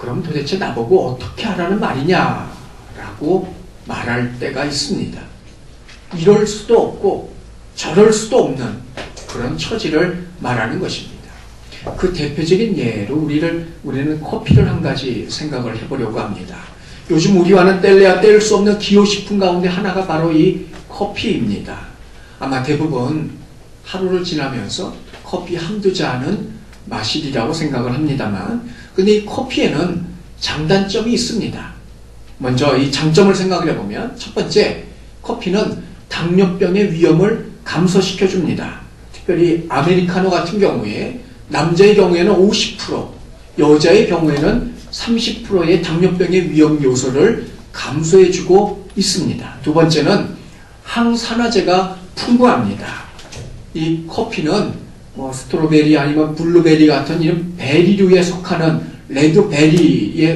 그럼 도대체 나보고 어떻게 하라는 말이냐라고 말할 때가 있습니다. 이럴 수도 없고 저럴 수도 없는 그런 처지를 말하는 것입니다. 그 대표적인 예로 우리는 커피를 한 가지 생각을 해보려고 합니다. 요즘 우리와는 뗄래야 뗄 수 없는 기호식품 가운데 하나가 바로 이 커피입니다. 아마 대부분 하루를 지나면서 커피 한두 잔은 마시리라고 생각을 합니다만, 근데 이 커피에는 장단점이 있습니다. 먼저 이 장점을 생각을 해보면, 첫 번째, 커피는 당뇨병의 위험을 감소시켜 줍니다. 특별히 아메리카노 같은 경우에 남자의 경우에는 50%, 여자의 경우에는 30%의 당뇨병의 위험 요소를 감소해주고 있습니다. 두 번째는 항산화제가 풍부합니다. 이 커피는 스트로베리 아니면 블루베리 같은 이런 베리류에 속하는 레드베리가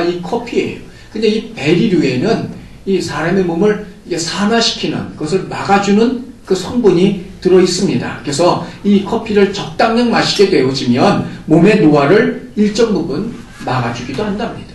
이 커피예요. 근데 이 베리류에는 이 사람의 몸을 산화시키는 것을 막아주는 그 성분이 들어 있습니다. 그래서 이 커피를 적당량 마시게 되어지면 몸의 노화를 일정 부분 막아주기도 한답니다.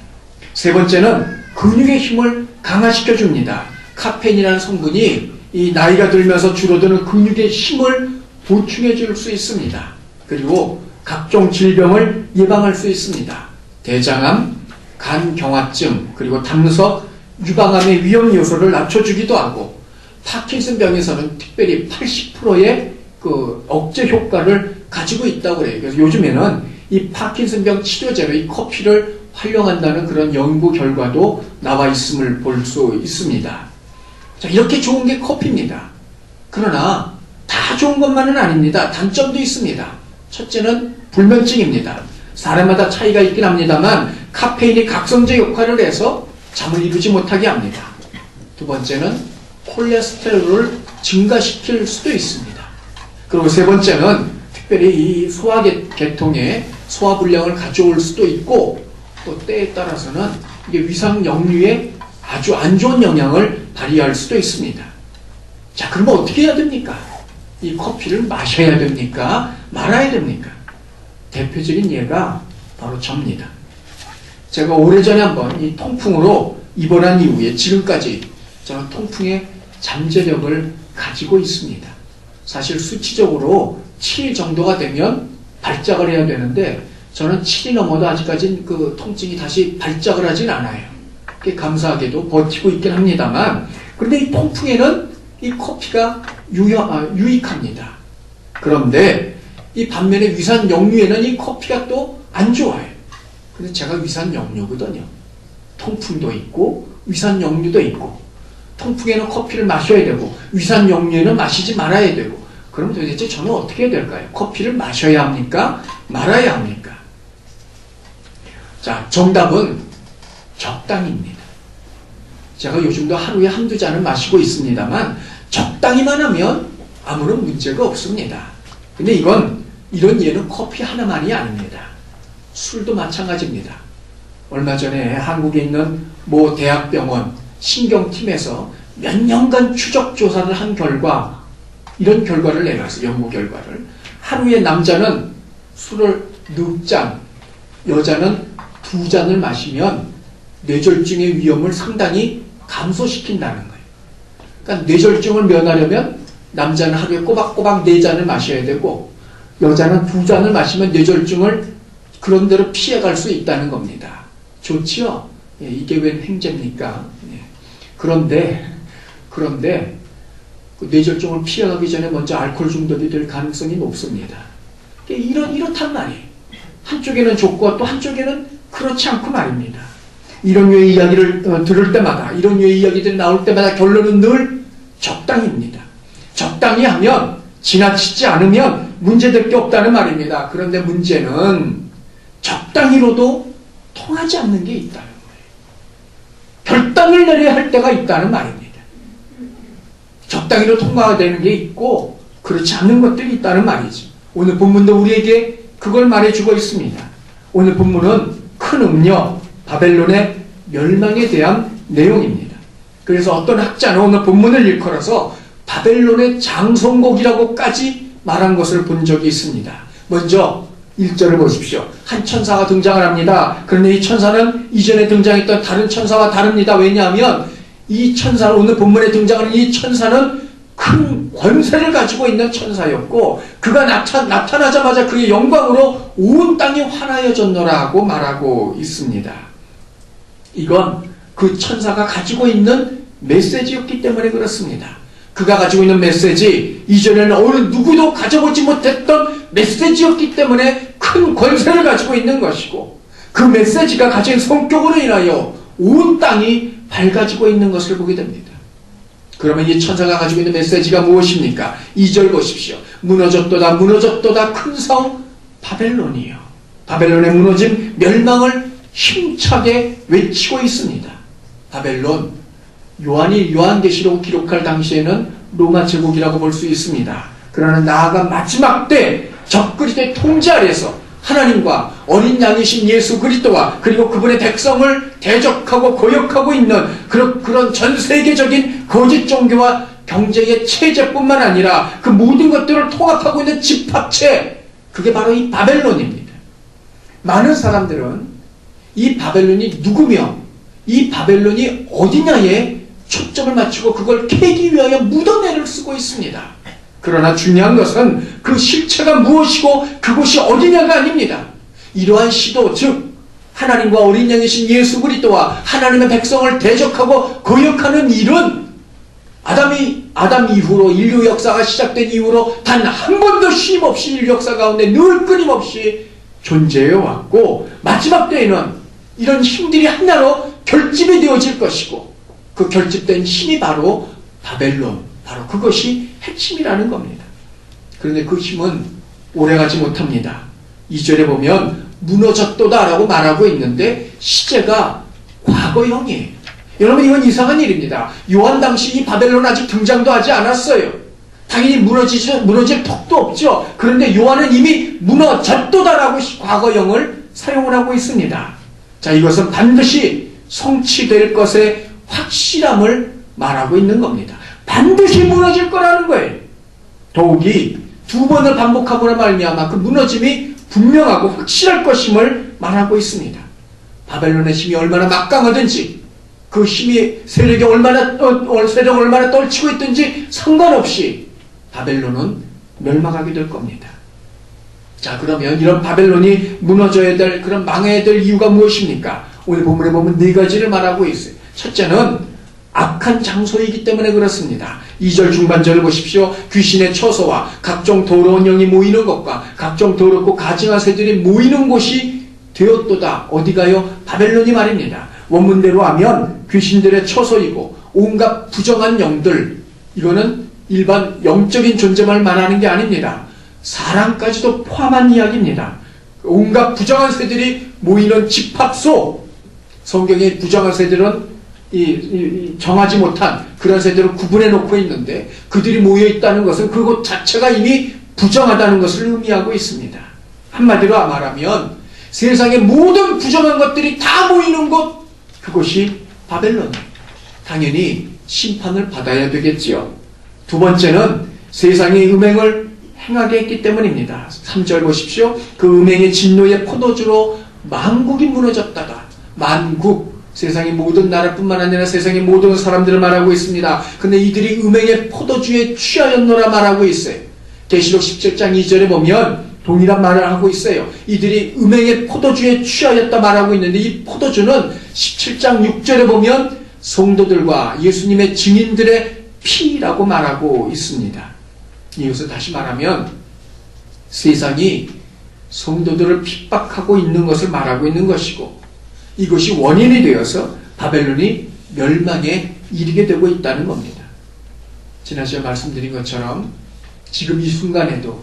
세 번째는 근육의 힘을 강화시켜 줍니다. 카페인이라는 성분이 이 나이가 들면서 줄어드는 근육의 힘을 보충해 줄 수 있습니다. 그리고 각종 질병을 예방할 수 있습니다. 대장암, 간경화증, 그리고 담석, 유방암의 위험 요소를 낮춰주기도 하고, 파킨슨병에서는 특별히 80%의 그 억제 효과를 가지고 있다고 그래요. 그래서 요즘에는 이 파킨슨병 치료제로 이 커피를 활용한다는 그런 연구 결과도 나와 있음을 볼 수 있습니다. 자, 이렇게 좋은 게 커피입니다. 그러나 다 좋은 것만은 아닙니다. 단점도 있습니다. 첫째는 불면증입니다. 사람마다 차이가 있긴 합니다만 카페인이 각성제 역할을 해서 잠을 이루지 못하게 합니다. 두 번째는 콜레스테롤을 증가시킬 수도 있습니다. 그리고 세 번째는 특별히 이 소화계통에 소화불량을 가져올 수도 있고, 또 때에 따라서는 이게 위상 역류에 아주 안 좋은 영향을 발휘할 수도 있습니다. 자, 그러면 어떻게 해야 됩니까? 이 커피를 마셔야 됩니까? 말아야 됩니까? 대표적인 예가 바로 접니다. 제가 오래전에 한번 이 통풍으로 입원한 이후에 지금까지 저는 통풍의 잠재력을 가지고 있습니다. 사실 수치적으로 7일 정도가 되면 발작을 해야 되는데 저는 7이 넘어도 아직까지는 그 통증이 다시 발작을 하진 않아요. 감사하게도 버티고 있긴 합니다만, 그런데 이 통풍에는 이 커피가 유익합니다. 그런데 이 반면에 위산 역류에는 이 커피가 또 안 좋아요. 근데 제가 위산 역류거든요. 통풍도 있고 위산 역류도 있고, 통풍에는 커피를 마셔야 되고 위산 역류에는 마시지 말아야 되고, 그럼 도대체 저는 어떻게 해야 될까요? 커피를 마셔야 합니까? 말아야 합니까? 자, 정답은 적당입니다. 제가 요즘도 하루에 한두 잔은 마시고 있습니다만 적당히만 하면 아무런 문제가 없습니다. 근데 이런 예는 커피 하나만이 아닙니다. 술도 마찬가지입니다. 얼마 전에 한국에 있는 모 대학병원 신경팀에서 몇 년간 추적 조사를 한 결과, 이런 결과를 내놨어요. 연구 결과를. 하루에 남자는 술을 4잔, 여자는 2잔을 마시면 뇌졸중의 위험을 상당히 감소시킨다는 거예요. 그러니까 뇌졸중을 면하려면 남자는 하루에 꼬박꼬박 4잔을 마셔야 되고, 여자는 2잔을 마시면 뇌졸중을 그런대로 피해갈 수 있다는 겁니다. 좋지요? 예, 이게 웬 행제입니까? 예. 그런데 그 뇌졸중을 피해가기 전에 먼저 알코올 중독이 될 가능성이 높습니다. 이렇단 말이에요. 한쪽에는 좋고 또 한쪽에는 그렇지 않고 말입니다. 이런 류의 이야기를 들을 때마다, 이런 류의 이야기들이 나올 때마다 결론은 늘 적당입니다. 적당히 하면, 지나치지 않으면 문제될 게 없다는 말입니다. 그런데 문제는 적당히로도 통하지 않는 게 있다는 거예요. 결단을 내려야 할 때가 있다는 말입니다. 적당히로 통과가 되는 게 있고 그렇지 않는 것들이 있다는 말이죠. 오늘 본문도 우리에게 그걸 말해주고 있습니다. 오늘 본문은 큰 음녀 바벨론의 멸망에 대한 내용입니다. 그래서 어떤 학자는 오늘 본문을 일컬어서 바벨론의 장성곡이라고까지 말한 것을 본 적이 있습니다. 먼저 1절을 보십시오. 한 천사가 등장을 합니다. 그런데 이 천사는 이전에 등장했던 다른 천사와 다릅니다. 왜냐하면 이 천사, 오늘 본문에 등장하는 이 천사는 큰 권세를 가지고 있는 천사였고, 그가 나타나자마자 그의 영광으로 온 땅이 환하여졌노라고 말하고 있습니다. 이건 그 천사가 가지고 있는 메시지였기 때문에 그렇습니다. 그가 가지고 있는 메시지, 이전에는 어느 누구도 가져보지 못했던 메시지였기 때문에 큰 권세를 가지고 있는 것이고, 그 메시지가 가진 성격으로 인하여 온 땅이 밝아지고 있는 것을 보게 됩니다. 그러면 이 천사가 가지고 있는 메시지가 무엇입니까? 2절 보십시오. 무너졌도다 무너졌도다 큰 성 바벨론이요. 바벨론의 무너짐, 멸망을 힘차게 외치고 있습니다. 바벨론, 요한이 요한계시록 기록할 당시에는 로마 제국이라고 볼 수 있습니다. 그러나 나아가 마지막 때 적그리스도의 통제 아래서 하나님과 어린 양이신 예수 그리스도와 그리고 그분의 백성을 대적하고 거역하고 있는 그런 전 세계적인 거짓 종교와 경제의 체제뿐만 아니라 그 모든 것들을 통합하고 있는 집합체, 그게 바로 이 바벨론입니다. 많은 사람들은 이 바벨론이 누구며 이 바벨론이 어디냐에 초점을 맞추고 그걸 캐기 위하여 무덤회를 쓰고 있습니다. 그러나 중요한 것은 그 실체가 무엇이고 그곳이 어디냐가 아닙니다. 이러한 시도, 즉 하나님과 어린 양이신 예수 그리스도와 하나님의 백성을 대적하고 거역하는 일은 아담 이후로, 인류 역사가 시작된 이후로 단 한 번도 쉼 없이 인류 역사 가운데 늘 끊임없이 존재해 왔고, 마지막 때에는 이런 힘들이 하나로 결집이 되어질 것이고, 그 결집된 힘이 바로 바벨론, 바로 그것이 핵심이라는 겁니다. 그런데 그 힘은 오래가지 못합니다. 2절에 보면 무너졌도다 라고 말하고 있는데 시제가 과거형이에요. 여러분, 이건 이상한 일입니다. 요한 당시 이 바벨론 아직 등장도 하지 않았어요. 당연히 무너질 턱도 없죠. 그런데 요한은 이미 무너졌도다라고 과거형을 사용을 하고 있습니다. 자, 이것은 반드시 성취될 것의 확실함을 말하고 있는 겁니다. 반드시 무너질 거라는 거예요. 더욱이 두 번을 반복함으로 말미암아 그 무너짐이 분명하고 확실할 것임을 말하고 있습니다. 바벨론의 힘이 얼마나 막강하든지, 그 힘이 세력이 얼마나 떨치고 있든지 상관없이 바벨론은 멸망하게 될 겁니다. 자, 그러면 이런 바벨론이 무너져야 될, 그런 망해야 될 이유가 무엇입니까? 오늘 본문에 보면 네 가지를 말하고 있어요. 첫째는 악한 장소이기 때문에 그렇습니다. 2절 중반절을 보십시오. 귀신의 처소와 각종 더러운 영이 모이는 것과 각종 더럽고 가증한 새들이 모이는 곳이 되었도다. 어디가요? 바벨론이 말입니다. 원문대로 하면 귀신들의 처소이고 온갖 부정한 영들, 이거는 일반 영적인 존재만 말하는 게 아닙니다. 사람까지도 포함한 이야기입니다. 온갖 부정한 새들이 모이는 집합소, 성경의 부정한 새들은 정하지 못한 그런 새들을 구분해 놓고 있는데, 그들이 모여 있다는 것은 그것 자체가 이미 부정하다는 것을 의미하고 있습니다. 한마디로 말하면 세상의 모든 부정한 것들이 다 모이는 곳, 그것이 바벨론이에요. 당연히 심판을 받아야 되겠지요. 두 번째는 세상의 음행을 행하게 했기 때문입니다. 3절 보십시오. 그 음행의 진노의 포도주로 만국이 무너졌다가, 만국, 세상의 모든 나라뿐만 아니라 세상의 모든 사람들을 말하고 있습니다. 근데 이들이 음행의 포도주에 취하였노라 말하고 있어요. 계시록 17장 2절에 보면 동일한 말을 하고 있어요. 이들이 음행의 포도주에 취하였다 말하고 있는데, 이 포도주는 17장 6절에 보면 성도들과 예수님의 증인들의 피라고 말하고 있습니다. 이것을 다시 말하면 세상이 성도들을 핍박하고 있는 것을 말하고 있는 것이고, 이것이 원인이 되어서 바벨론이 멸망에 이르게 되고 있다는 겁니다. 지난 시간에 말씀드린 것처럼 지금 이 순간에도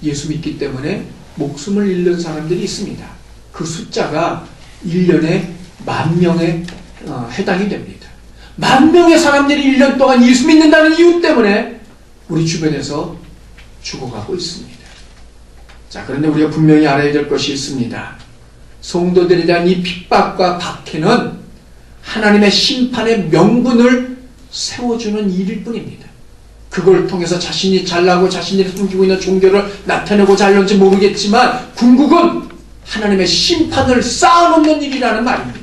예수 믿기 때문에 목숨을 잃는 사람들이 있습니다. 그 숫자가 1년에 10,000명에 해당이 됩니다. 10,000명의 사람들이 1년 동안 예수 믿는다는 이유 때문에 우리 주변에서 죽어가고 있습니다. 자, 그런데 우리가 분명히 알아야 될 것이 있습니다. 성도들에 대한 이 핍박과 박해는 하나님의 심판의 명분을 세워주는 일일 뿐입니다. 그걸 통해서 자신이 잘나고 자신이 숨기고 있는 종교를 나타내고자 하려는지 모르겠지만 궁극은 하나님의 심판을 쌓아놓는 일이라는 말입니다.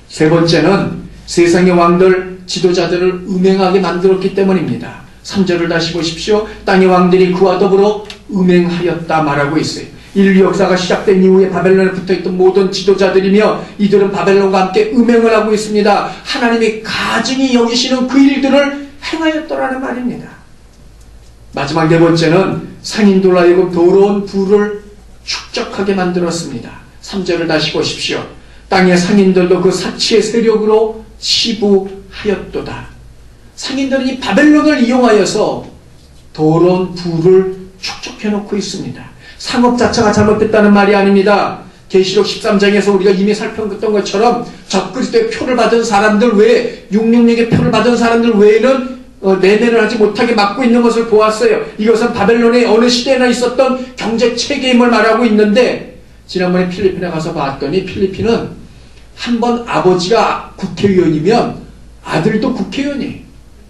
세 번째는 세상의 왕들, 지도자들을 음행하게 만들었기 때문입니다. 3절을 다시 보십시오. 땅의 왕들이 그와 더불어 음행하였다 말하고 있어요. 인류 역사가 시작된 이후에 바벨론에 붙어있던 모든 지도자들이며 이들은 바벨론과 함께 음행을 하고 있습니다. 하나님이 가증히 여기시는 그 일들을 행하였더라는 말입니다. 마지막 네 번째는 상인들로 하여금 더러운 부를 축적하게 만들었습니다. 3절을 다시 보십시오. 땅의 상인들도 그 사치의 세력으로 치부하였도다. 상인들은 이 바벨론을 이용하여서 더러운 부를 축적해놓고 있습니다. 상업 자체가 잘못됐다는 말이 아닙니다. 계시록 13장에서 우리가 이미 살펴봤던 것처럼 적그리스도의 표를 받은 사람들 외에 666의 표를 받은 사람들 외에는 매매를 하지 못하게 막고 있는 것을 보았어요. 이것은 바벨론의 어느 시대나 있었던 경제 체계임을 말하고 있는데 지난번에 필리핀에 가서 봤더니 필리핀은 한번 아버지가 국회의원이면 아들도 국회의원이에요.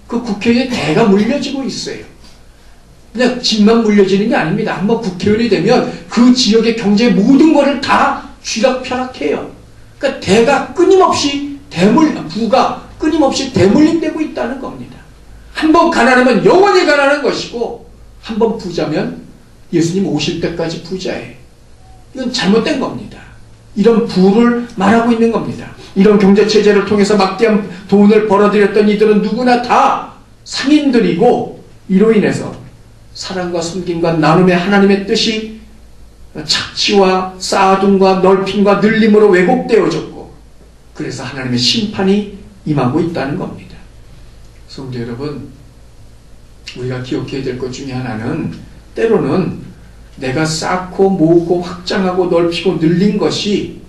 그 국회의원에 대가 물려지고 있어요. 그냥 집만 물려지는 게 아닙니다. 한번 국회의원이 되면 그 지역의 경제의 모든 것을 다 쥐락펴락해요. 그러니까 대가 끊임없이 부가 끊임없이 대물림되고 있다는 겁니다. 한번 가난하면 영원히 가난한 것이고 한번 부자면 예수님 오실 때까지 부자예요. 이건 잘못된 겁니다. 이런 부를 말하고 있는 겁니다. 이런 경제체제를 통해서 막대한 돈을 벌어들였던 이들은 누구나 다 상인들이고 이로 인해서 사랑과 섬김과 나눔의 하나님의 뜻이 착취와 쌓아둠과 넓힘과 늘림으로 왜곡되어졌고 그래서 하나님의 심판이 임하고 있다는 겁니다. 성도 여러분, 우리가 기억해야 될 것 중에 하나는 때로는 내가 쌓고 모으고 확장하고 넓히고 늘린 것이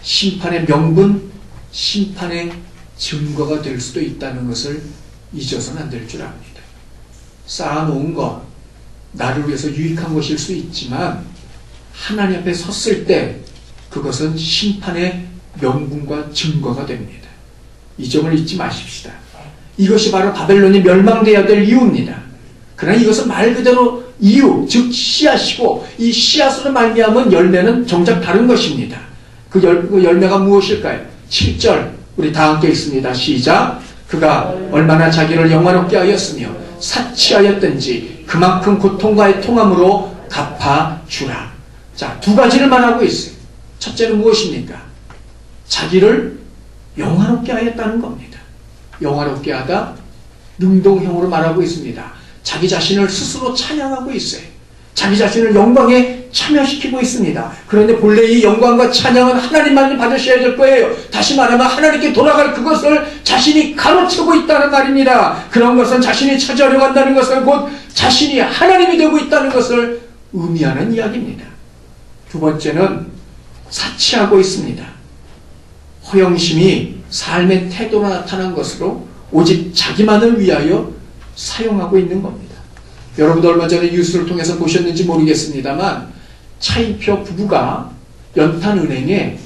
심판의 명분, 심판의 증거가 될 수도 있다는 것을 잊어서는 안 될 줄 압니다. 쌓아놓은 것, 나를 위해서 유익한 것일 수 있지만 하나님 앞에 섰을 때 그것은 심판의 명분과 증거가 됩니다. 이 점을 잊지 마십시다. 이것이 바로 바벨론이 멸망되어야 될 이유입니다. 그러나 이것은 말 그대로 이유, 즉 씨앗이고 이 씨앗으로 말미암은 열매는 정작 다른 것입니다. 그 열매가 무엇일까요? 7절 우리 다 함께 읽습니다. 시작. 그가 얼마나 자기를 영화롭게 하였으며 사치하였든지 그만큼 고통과의 통함으로 갚아주라. 자, 두 가지를 말하고 있어요. 첫째는 무엇입니까? 자기를 영화롭게 하였다는 겁니다. 영화롭게 하다 능동형으로 말하고 있습니다. 자기 자신을 스스로 찬양하고 있어요. 자기 자신을 영광에 참여시키고 있습니다. 그런데 본래 이 영광과 찬양은 하나님만이 받으셔야 될 거예요. 다시 말하면 하나님께 돌아갈 그것을 자신이 가로채고 있다는 말입니다. 그런 것은 자신이 차지하려고 한다는 것은 곧 자신이 하나님이 되고 있다는 것을 의미하는 이야기입니다. 두 번째는 사치하고 있습니다. 허영심이 삶의 태도로 나타난 것으로 오직 자기만을 위하여 사용하고 있는 겁니다. 여러분도 얼마 전에 뉴스를 통해서 보셨는지 모르겠습니다만 차인표 부부가 연탄은행에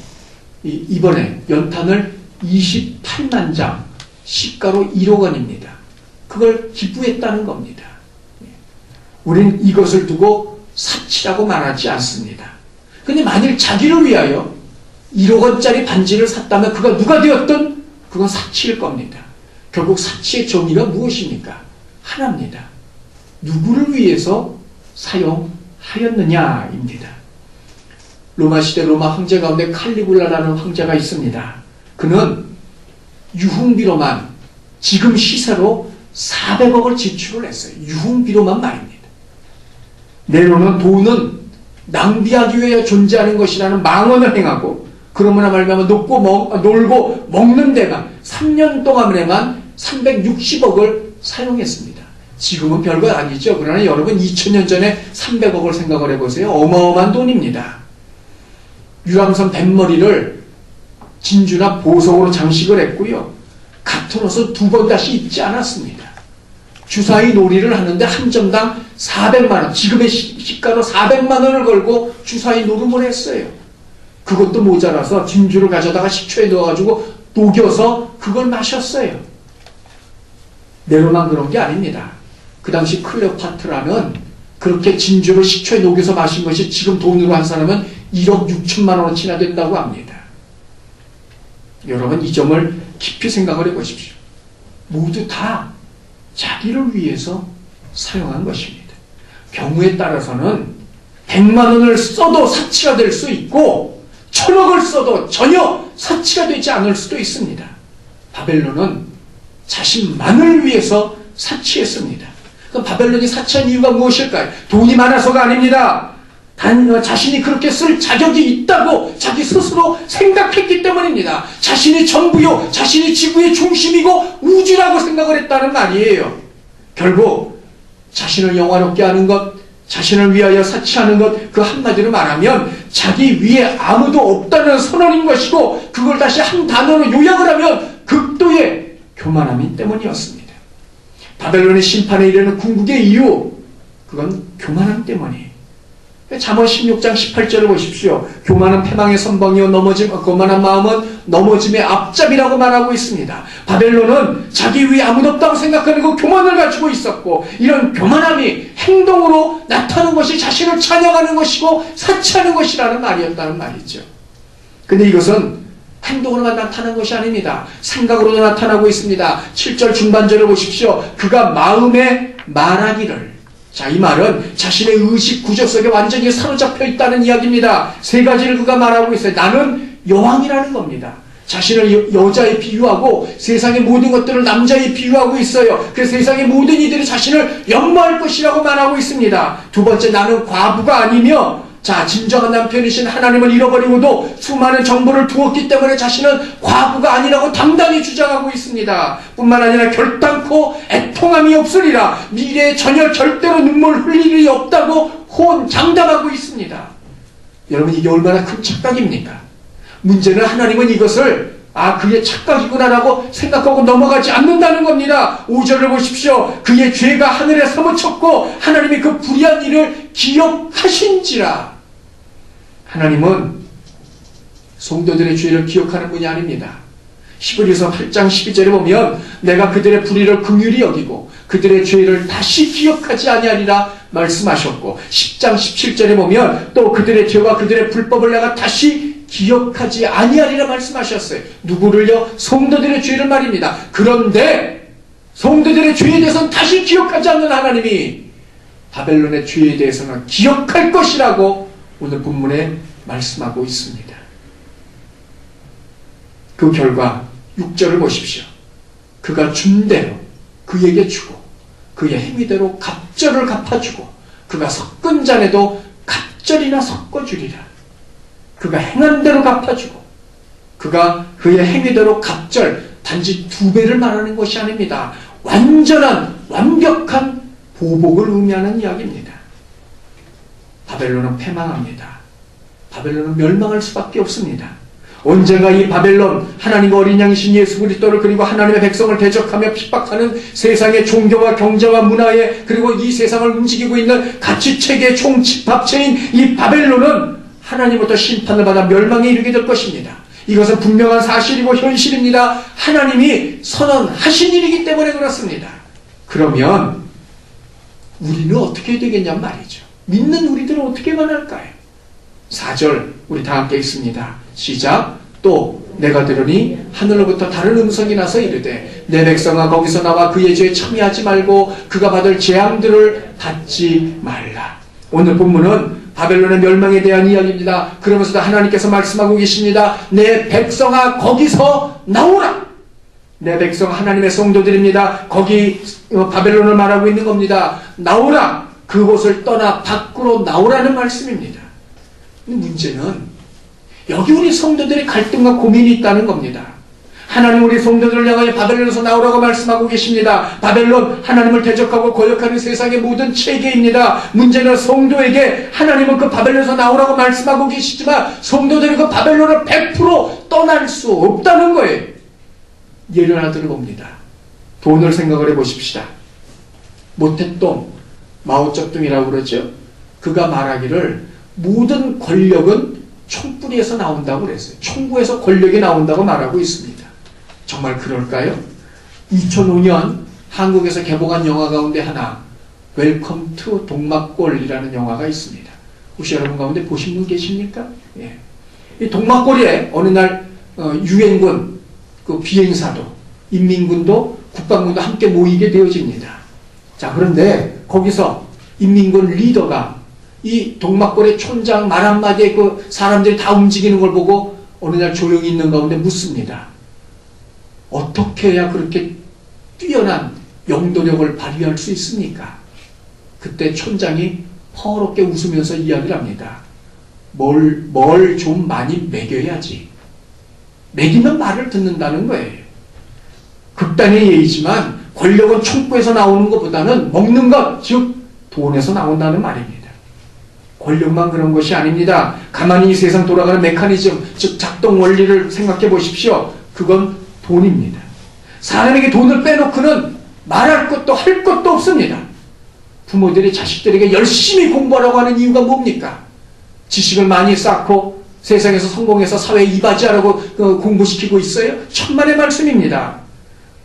이번에 연탄을 28만 장 시가로 1억 원입니다. 그걸 기부했다는 겁니다. 우리는 이것을 두고 사치라고 말하지 않습니다. 근데 만일 자기를 위하여 1억 원짜리 반지를 샀다면 그가 누가 되었든 그건 사치일 겁니다. 결국 사치의 정의가 무엇입니까? 하나입니다. 누구를 위해서 사용하였느냐입니다. 로마 시대 로마 황제 가운데 칼리굴라라는 황제가 있습니다. 그는 유흥비로만 지금 시세로 400억을 지출을 했어요. 유흥비로만 말입니다. 내로는 돈은 낭비하기 위해 존재하는 것이라는 망언을 행하고 그러므로 말미암아 놀고 먹는 데만 3년 동안에만 360억을 사용했습니다. 지금은 별거 아니죠. 그러나 여러분 2000년 전에 300억을 생각을 해보세요. 어마어마한 돈입니다. 유람선 뱃머리를 진주나 보석으로 장식을 했고요. 같은 옷을 2번 다시 입지 않았습니다. 주사위 놀이를 하는데 한 점당 400만원, 지금의 시가로 400만원을 걸고 주사위 노름을 했어요. 그것도 모자라서 진주를 가져다가 식초에 넣어가지고 녹여서 그걸 마셨어요. 내로만 그런 게 아닙니다. 그 당시 클레오파트라는 그렇게 진주를 식초에 녹여서 마신 것이 지금 돈으로 한 사람은 1억 6천만 원어치나 된다고 합니다. 여러분 이 점을 깊이 생각을 해보십시오. 모두 다 자기를 위해서 사용한 것입니다. 경우에 따라서는 100만 원을 써도 사치가 될 수 있고 1000억을 써도 전혀 사치가 되지 않을 수도 있습니다. 바벨론은 자신만을 위해서 사치했습니다. 그럼 바벨론이 사치한 이유가 무엇일까요? 돈이 많아서가 아닙니다. 자신이 그렇게 쓸 자격이 있다고 자기 스스로 생각했기 때문입니다. 자신이 전부요, 자신이 지구의 중심이고 우주라고 생각을 했다는 말이에요. 결국 자신을 영화롭게 하는 것, 자신을 위하여 사치하는 것, 그 한마디로 말하면 자기 위에 아무도 없다는 선언인 것이고, 그걸 다시 한 단어로 요약을 하면 극도의 교만함이 때문이었습니다. 바벨론의 심판에 이르는 궁극의 이유, 그건 교만함 때문이에요. 잠언 16장 18절을 보십시오. 교만은 패망의 선봉이요 거만한 마음은 넘어짐의 앞잡이라고 말하고 있습니다. 바벨론은 자기 위에 아무도 없다고 생각하는 그 교만을 가지고 있었고, 이런 교만함이 행동으로 나타나는 것이 자신을 찬양하는 것이고 사치하는 것이라는 말이었다는 말이죠. 근데 이것은 행동으로만 나타난 것이 아닙니다. 생각으로도 나타나고 있습니다. 7절 중반절을 보십시오. 그가 마음에 말하기를, 자, 이 말은 자신의 의식 구조 속에 완전히 사로잡혀 있다는 이야기입니다. 세 가지를 그가 말하고 있어요. 나는 여왕이라는 겁니다. 자신을 여자에 비유하고 세상의 모든 것들을 남자에 비유하고 있어요. 그래서 세상의 모든 이들이 자신을 연모할 것이라고 말하고 있습니다. 두 번째, 나는 과부가 아니며, 자, 진정한 남편이신 하나님을 잃어버리고도 수많은 정보를 두었기 때문에 자신은 과부가 아니라고 당당히 주장하고 있습니다. 뿐만 아니라 결단코 애통함이 없으리라, 미래에 전혀 절대로 눈물 흘릴 일이 없다고 호언장담하고 있습니다. 여러분, 이게 얼마나 큰 착각입니까? 문제는 하나님은 이것을 그의 착각이구나라고 생각하고 넘어가지 않는다는 겁니다. 5절을 보십시오. 그의 죄가 하늘에 사무쳤고 하나님이 그 불의한 일을 기억하신지라. 하나님은 성도들의 죄를 기억하는 분이 아닙니다. 히브리서 8장 12절에 보면 내가 그들의 불의를 긍휼히 여기고 그들의 죄를 다시 기억하지 아니하리라 말씀하셨고, 10장 17절에 보면 또 그들의 죄와 그들의 불법을 내가 다시 기억하지 아니하리라 말씀하셨어요. 누구를요? 성도들의 죄를 말입니다. 그런데 성도들의 죄에 대해서는 다시 기억하지 않는 하나님이 바벨론의 죄에 대해서는 기억할 것이라고 오늘 본문에 말씀하고 있습니다. 그 결과 6절을 보십시오. 그가 준 대로 그에게 주고 그의 행위대로 갑절을 갚아주고 그가 섞은 잔에도 갑절이나 섞어주리라. 그가 행한 대로 갚아주고 그가 그의 행위대로 갑절, 단지 2배를 말하는 것이 아닙니다. 완전한 완벽한 보복을 의미하는 이야기입니다. 바벨론은 패망합니다. 바벨론은 멸망할 수밖에 없습니다. 언젠가 이 바벨론, 하나님과 어린 양이신 예수 그리스도를 그리고 하나님의 백성을 대적하며 핍박하는 세상의 종교와 경제와 문화에, 그리고 이 세상을 움직이고 있는 가치체계의 총집합체인 이 바벨론은 하나님부터 심판을 받아 멸망에 이르게 될 것입니다. 이것은 분명한 사실이고 현실입니다. 하나님이 선언하신 일이기 때문에 그렇습니다. 그러면 우리는 어떻게 되겠냔 말이죠. 믿는 우리들은 어떻게만 할까요? 4절 우리 다 함께 읽습니다. 시작. 또 내가 들으니 하늘로부터 다른 음성이 나서 이르되 내 백성아 거기서 나와 그의 죄에 참여하지 말고 그가 받을 재앙들을 받지 말라. 오늘 본문은 바벨론의 멸망에 대한 이야기입니다. 그러면서도 하나님께서 말씀하고 계십니다. 내 백성아 거기서 나오라. 내 백성 하나님의 성도들입니다. 거기 바벨론을 말하고 있는 겁니다. 나오라. 그곳을 떠나 밖으로 나오라는 말씀입니다. 문제는 여기 우리 성도들의 갈등과 고민이 있다는 겁니다. 하나님 우리 성도들을 향하여 바벨론에서 나오라고 말씀하고 계십니다. 바벨론, 하나님을 대적하고 거역하는 세상의 모든 체계입니다. 문제는 성도에게 하나님은 그 바벨론에서 나오라고 말씀하고 계시지만 성도들이 그 바벨론을 100% 떠날 수 없다는 거예요. 예를 하나 들어봅니다. 돈을 생각을 해보십시다. 모택동, 마오쩌둥이라고 그러죠. 그가 말하기를 모든 권력은 총뿌리에서 나온다고 그랬어요. 총구에서 권력이 나온다고 말하고 있습니다. 정말 그럴까요? 2005년 한국에서 개봉한 영화 가운데 하나, 웰컴 투 동막골이라는 영화가 있습니다. 혹시 여러분 가운데 보신 분 계십니까? 예. 이 동막골에 어느 날 유엔군 그 비행사도 인민군도 국방군도 함께 모이게 되어집니다. 자, 그런데 거기서 인민군 리더가 이 동막골의 촌장 말 한마디에 그 사람들이 다 움직이는 걸 보고 어느 날 조용히 있는 가운데 묻습니다. 어떻게 해야 그렇게 뛰어난 영도력을 발휘할 수 있습니까? 그때 촌장이 퍼렇게 웃으면서 이야기를 합니다. 뭘 좀 많이 먹여야지. 먹이면 말을 듣는다는 거예요. 극단의 예이지만 권력은 총구에서 나오는 것보다는 먹는 것, 즉 돈에서 나온다는 말입니다. 권력만 그런 것이 아닙니다. 가만히 이 세상 돌아가는 메커니즘, 즉 작동 원리를 생각해 보십시오. 그건 돈입니다. 사람에게 돈을 빼놓고는 말할 것도 할 것도 없습니다. 부모들이 자식들에게 열심히 공부하라고 하는 이유가 뭡니까? 지식을 많이 쌓고 세상에서 성공해서 사회에 이바지하라고 공부시키고 있어요? 천만의 말씀입니다.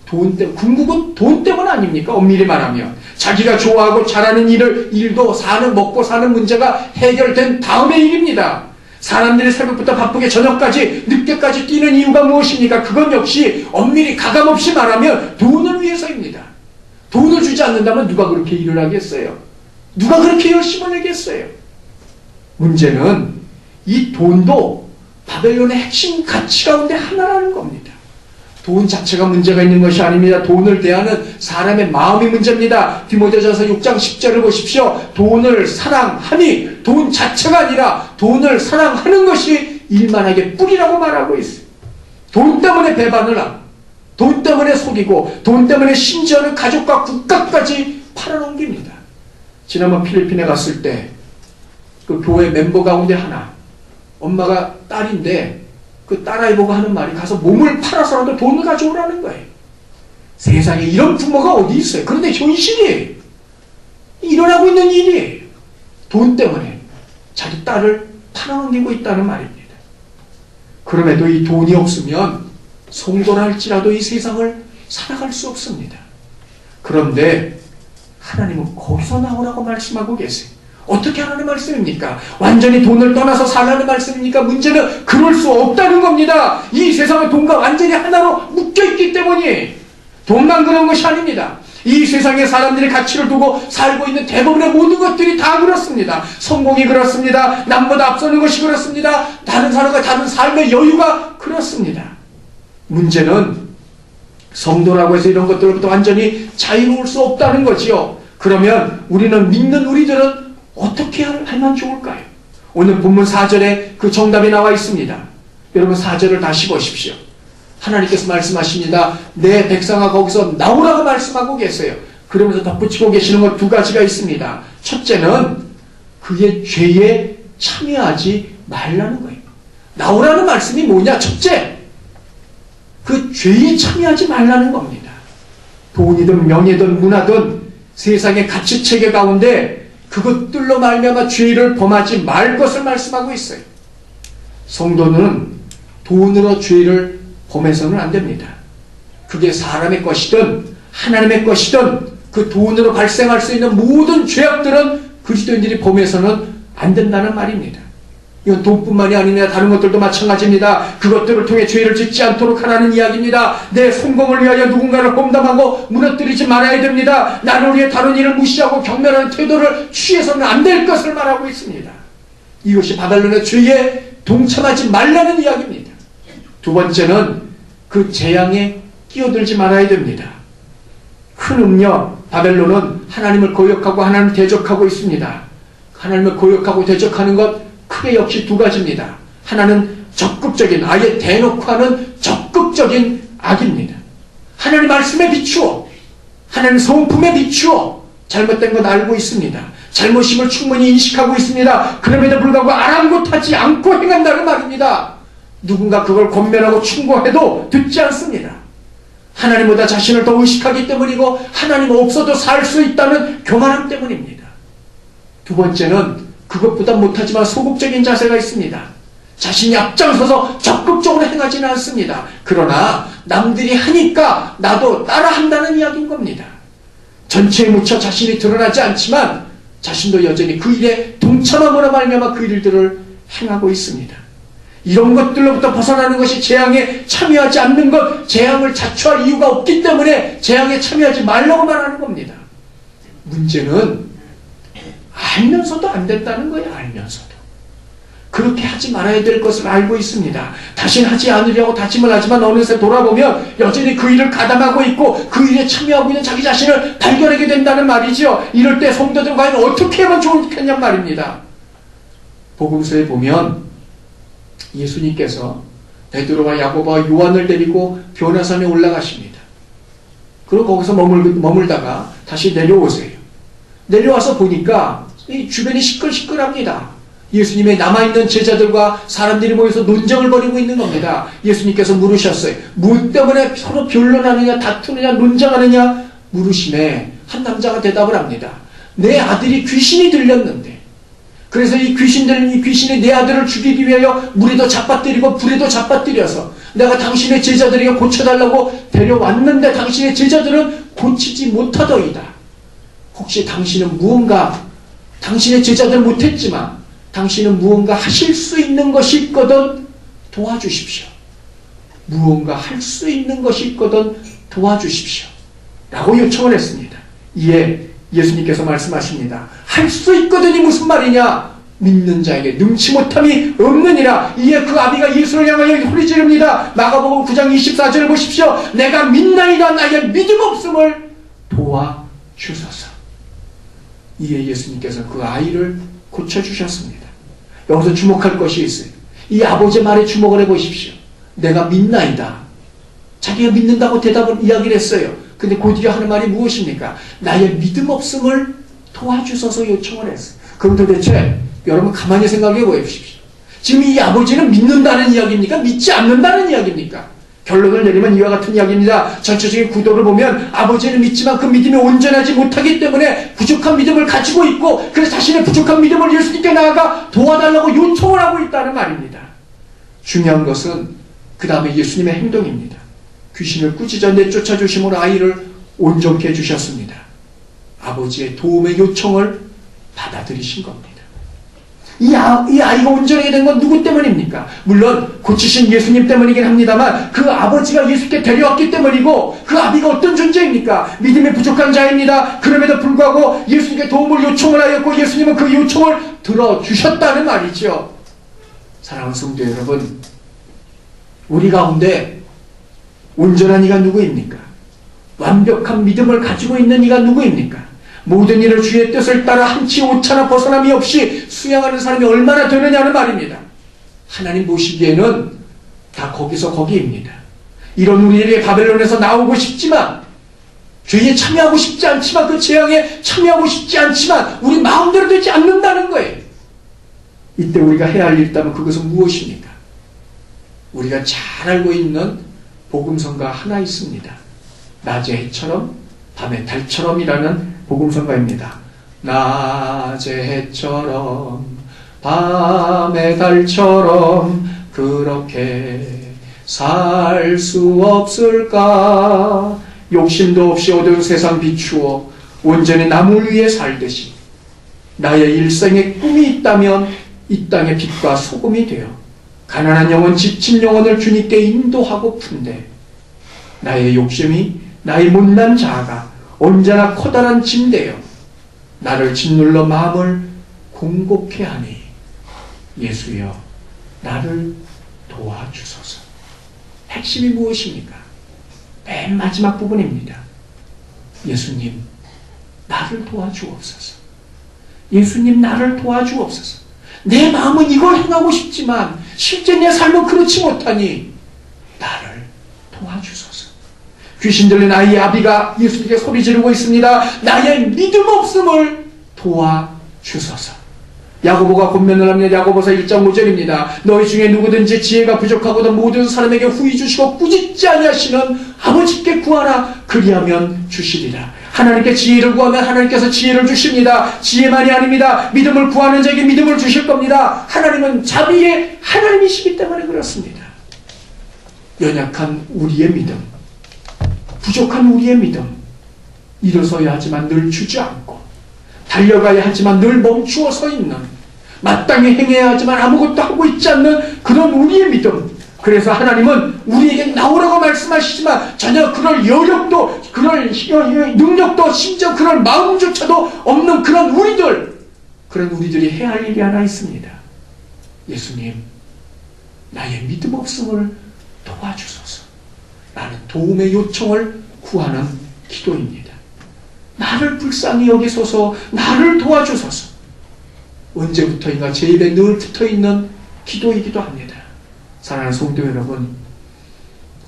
돈 때문에, 궁극은 돈 때문 아닙니까? 엄밀히 말하면. 자기가 좋아하고 잘하는 일도 먹고 사는 문제가 해결된 다음의 일입니다. 사람들이 새벽부터 바쁘게 저녁까지, 늦게까지 뛰는 이유가 무엇입니까? 그건 역시 엄밀히 가감없이 말하면 돈을 위해서입니다. 돈을 주지 않는다면 누가 그렇게 일을 하겠어요? 누가 그렇게 열심을 하겠어요? 문제는 이 돈도 바벨론의 핵심 가치 가운데 하나라는 겁니다. 돈 자체가 문제가 있는 것이 아닙니다. 돈을 대하는 사람의 마음이 문제입니다. 디모데전서 6장 10절을 보십시오. 돈을 사랑하니 돈 자체가 아니라 돈을 사랑하는 것이 일만하게 뿌리라고 말하고 있어요. 돈 때문에 배반을 하고 돈 때문에 속이고 돈 때문에 심지어는 가족과 국가까지 팔아넘깁니다. 지난번 필리핀에 갔을 때 그 교회 멤버 가운데 하나, 엄마가 딸인데 그 딸아이보고 하는 말이 가서 몸을 팔아서라도 돈을 가져오라는 거예요. 세상에 이런 부모가 어디 있어요? 그런데 현실이에요. 일어나고 있는 일이에요. 돈 때문에 자기 딸을 팔아넘기고 있다는 말입니다. 그럼에도 이 돈이 없으면 성도라 할지라도 이 세상을 살아갈 수 없습니다. 그런데 하나님은 거기서 나오라고 말씀하고 계세요. 어떻게 하라는 말씀입니까? 완전히 돈을 떠나서 살라는 말씀입니까? 문제는 그럴 수 없다는 겁니다. 이 세상은 돈과 완전히 하나로 묶여있기 때문이 돈만 그런 것이 아닙니다. 이 세상에 사람들이 가치를 두고 살고 있는 대부분의 모든 것들이 다 그렇습니다. 성공이 그렇습니다. 남보다 앞서는 것이 그렇습니다. 다른 사람과 다른 삶의 여유가 그렇습니다. 문제는 성도라고 해서 이런 것들로부터 완전히 자유로울 수 없다는 거지요. 그러면 우리는 믿는 우리들은 어떻게 하면 좋을까요? 오늘 본문 4절에 그 정답이 나와 있습니다. 여러분 4절을 다시 보십시오. 하나님께서 말씀하십니다. 내 백성아 거기서 나오라고 말씀하고 계세요. 그러면서 덧붙이고 계시는 것 두 가지가 있습니다. 첫째는 그의 죄에 참여하지 말라는 거예요. 나오라는 말씀이 뭐냐? 첫째, 그 죄에 참여하지 말라는 겁니다. 돈이든 명예든 문화든 세상의 가치체계 가운데 그것들로 말미암아 죄를 범하지 말 것을 말씀하고 있어요. 성도는 돈으로 죄를 범해서는 안 됩니다. 그게 사람의 것이든 하나님의 것이든 그 돈으로 발생할 수 있는 모든 죄악들은 그리스도인들이 범해서는 안 된다는 말입니다. 이건 돈뿐만이 아니라 다른 것들도 마찬가지입니다. 그것들을 통해 죄를 짓지 않도록 하라는 이야기입니다. 내 성공을 위하여 누군가를 험담하고 무너뜨리지 말아야 됩니다. 나를 위해 다른 일을 무시하고 경멸하는 태도를 취해서는 안 될 것을 말하고 있습니다. 이것이 바벨론의 죄에 동참하지 말라는 이야기입니다. 두 번째는 그 재앙에 끼어들지 말아야 됩니다. 큰 음녀 바벨론은 하나님을 거역하고 하나님을 대적하고 있습니다. 하나님을 거역하고 대적하는 것 크게 역시 두 가지입니다. 하나는 적극적인, 아예 대놓고 하는 적극적인 악입니다. 하나님 말씀에 비추어, 하나님 성품에 비추어 잘못된 건 알고 있습니다. 잘못임을 충분히 인식하고 있습니다. 그럼에도 불구하고 아랑곳하지 않고 행한다는 말입니다. 누군가 그걸 권면하고 충고해도 듣지 않습니다. 하나님보다 자신을 더 의식하기 때문이고 하나님 없어도 살 수 있다는 교만함 때문입니다. 두 번째는 그것보다 못하지만 소극적인 자세가 있습니다. 자신이 앞장서서 적극적으로 행하지는 않습니다. 그러나 남들이 하니까 나도 따라한다는 이야기인 겁니다. 전체에 묻혀 자신이 드러나지 않지만 자신도 여전히 그 일에 동참함으로 말미암아 그 일들을 행하고 있습니다. 이런 것들로부터 벗어나는 것이 재앙에 참여하지 않는 것, 재앙을 자초할 이유가 없기 때문에 재앙에 참여하지 말라고 말하는 겁니다. 문제는 알면서도 안 된다는 거예요. 알면서도. 그렇게 하지 말아야 될 것을 알고 있습니다. 다시는 하지 않으려고 다짐을 하지만 어느새 돌아보면 여전히 그 일을 가담하고 있고 그 일에 참여하고 있는 자기 자신을 발견하게 된다는 말이죠. 이럴 때 성도들은 과연 어떻게 하면 좋겠냔 말입니다. 복음서에 보면 예수님께서 베드로와 야고보와 요한을 데리고 변화산에 올라가십니다. 그리고 거기서 머물다가 다시 내려오세요. 내려와서 보니까 이 주변이 시끌시끌합니다. 예수님의 남아있는 제자들과 사람들이 모여서 논쟁을 벌이고 있는 겁니다. 예수님께서 물으셨어요. 무엇 때문에 서로 변론하느냐, 다투느냐, 논쟁하느냐 물으심에 한 남자가 대답을 합니다. 내 아들이 귀신이 들렸는데, 그래서 이 귀신이 내 아들을 죽이기 위하여 물에도 잡아뜨리고 불에도 잡아뜨려서 내가 당신의 제자들에게 고쳐달라고 데려왔는데 당신의 제자들은 고치지 못하더이다. 혹시 당신은 당신의 제자들은 못했지만 당신은 무언가 하실 수 있는 것이 있거든 도와주십시오. 무언가 할 수 있는 것이 있거든 도와주십시오. 라고 요청을 했습니다. 이에 예수님께서 말씀하십니다. 할 수 있거든이 무슨 말이냐? 믿는 자에게 능치 못함이 없느니라. 이에 그 아비가 예수를 향하여 소리 지릅니다. 마가복음 9장 24절을 보십시오. 내가 믿나이다. 나의 믿음 없음을 도와주소서. 이에 예수님께서 그 아이를 고쳐주셨습니다. 여기서 주목할 것이 있어요. 이 아버지의 말에 주목을 해보십시오. 내가 믿나이다. 자기가 믿는다고 이야기를 했어요. 근데 그 뒤에 하는 말이 무엇입니까? 나의 믿음 없음을 도와주소서 요청을 했어요. 그럼 도대체 여러분 가만히 생각해 보십시오. 지금 이 아버지는 믿는다는 이야기입니까? 믿지 않는다는 이야기입니까? 결론을 내리면 이와 같은 이야기입니다. 전체적인 구도를 보면 아버지는 믿지만 그 믿음이 온전하지 못하기 때문에 부족한 믿음을 가지고 있고 그래서 자신의 부족한 믿음을 예수님께 나아가 도와달라고 요청을 하고 있다는 말입니다. 중요한 것은 그 다음에 예수님의 행동입니다. 귀신을 꾸짖어 내쫓아 주심으로 아이를 온전케 해주셨습니다. 아버지의 도움의 요청을 받아들이신 겁니다. 이 아이가 온전하게 된 건 누구 때문입니까? 물론 고치신 예수님 때문이긴 합니다만 그 아버지가 예수께 데려왔기 때문이고 그 아비가 어떤 존재입니까? 믿음이 부족한 자입니다. 그럼에도 불구하고 예수님께 도움을 요청을 하였고 예수님은 그 요청을 들어주셨다는 말이죠. 사랑하는 성도 여러분, 우리 가운데 온전한 이가 누구입니까? 완벽한 믿음을 가지고 있는 이가 누구입니까? 모든 일을 주의 뜻을 따라 한치 오차나 벗어남이 없이 수행하는 사람이 얼마나 되느냐는 말입니다. 하나님 보시기에는 다 거기서 거기입니다. 이런 우리들이 바벨론에서 나오고 싶지만 죄에 참여하고 싶지 않지만 그 재앙에 참여하고 싶지 않지만 우리 마음대로 되지 않는다는 거예요. 이때 우리가 해야 할 일 있다면 그것은 무엇입니까? 우리가 잘 알고 있는 복음성가 하나 있습니다. 낮의 해처럼 밤의 달처럼이라는 복음성가입니다. 낮의 해처럼 밤의 달처럼 그렇게 살 수 없을까? 욕심도 없이 어두운 세상 비추어 온전히 나무 위에 살듯이 나의 일생에 꿈이 있다면 이 땅의 빛과 소금이 되어 가난한 영혼, 지친 영혼을 주님께 인도하고 푼데 나의 욕심이 나의 못난 자아가 언제나 커다란 짐되어 나를 짓눌러 마음을 공곡해 하니 예수여 나를 도와주소서. 핵심이 무엇입니까? 맨 마지막 부분입니다. 예수님 나를 도와주옵소서. 예수님 나를 도와주옵소서. 내 마음은 이걸 행하고 싶지만 실제 내 삶은 그렇지 못하니 나를 도와주소서. 귀신 들린 아이의 아비가 예수님께 소리 지르고 있습니다. 나의 믿음 없음을 도와주소서. 야고보가 권면을 합니다. 야고보서 1장 5절입니다. 너희 중에 누구든지 지혜가 부족하거든 모든 사람에게 후히 주시고 꾸짖지 아니하시는 아버지께 구하라. 그리하면 주시리라. 하나님께 지혜를 구하면 하나님께서 지혜를 주십니다. 지혜만이 아닙니다. 믿음을 구하는 자에게 믿음을 주실 겁니다. 하나님은 자비의 하나님이시기 때문에 그렇습니다. 연약한 우리의 믿음, 부족한 우리의 믿음, 일어서야 하지만 늘 주저앉고, 달려가야 하지만 늘 멈추어 서 있는, 마땅히 행해야 하지만 아무것도 하고 있지 않는 그런 우리의 믿음. 그래서 하나님은 우리에게 나오라고 말씀하시지만 전혀 그럴 여력도, 그럴 능력도, 심지어 그럴 마음조차도 없는 그런 우리들이 해야 할 일이 하나 있습니다. 예수님, 나의 믿음 없음을 도와주소서. 라는 도움의 요청을 구하는 기도입니다. 나를 불쌍히 여기소서, 나를 도와주소서. 언제부터인가 제 입에 늘 붙어있는 기도이기도 합니다. 사랑하는 성도 여러분,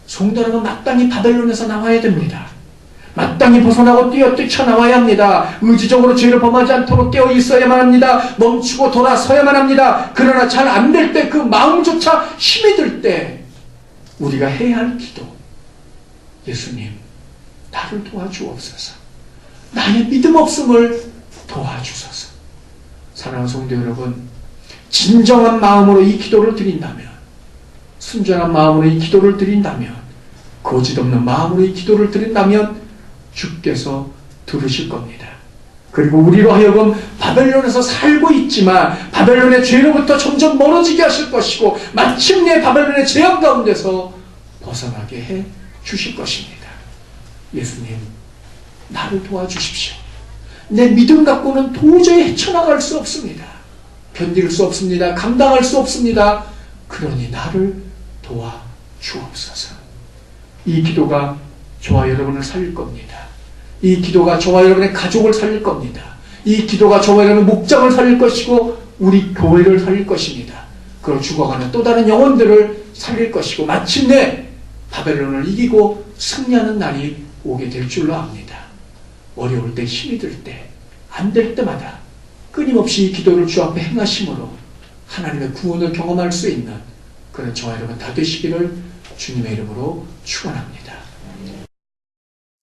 성도라면 마땅히 바벨론에서 나와야 됩니다. 마땅히 벗어나고 뛰어나와야 합니다. 의지적으로 죄를 범하지 않도록 깨어 있어야만 합니다. 멈추고 돌아서야만 합니다. 그러나 잘 안 될 때, 그 마음조차 힘이 들 때 우리가 해야 할 기도, 예수님, 나를 도와주옵소서. 나의 믿음 없음을 도와주소서. 사랑하는 성도 여러분, 진정한 마음으로 이 기도를 드린다면, 순전한 마음으로 이 기도를 드린다면, 거짓 없는 마음으로 이 기도를 드린다면 주께서 들으실 겁니다. 그리고 우리로 하여금 바벨론에서 살고 있지만 바벨론의 죄로부터 점점 멀어지게 하실 것이고, 마침내 바벨론의 재앙 가운데서 벗어나게 해 주실 것입니다. 예수님, 나를 도와주십시오. 내 믿음 갖고는 도저히 헤쳐나갈 수 없습니다. 견딜 수 없습니다. 감당할 수 없습니다. 그러니 나를 도와주옵소서. 이 기도가 저와 여러분을 살릴 겁니다. 이 기도가 저와 여러분의 가족을 살릴 겁니다. 이 기도가 저와 여러분의 목장을 살릴 것이고 우리 교회를 살릴 것입니다. 그걸 죽어가는 또 다른 영혼들을 살릴 것이고, 마침내 바벨론을 이기고 승리하는 날이 오게 될 줄로 압니다. 어려울 때, 힘이 들 때, 안 될 때마다 끊임없이 이 기도를 주 앞에 행하심으로 하나님의 구원을 경험할 수 있는 그런 저와 여러분 다 되시기를 주님의 이름으로 축원합니다.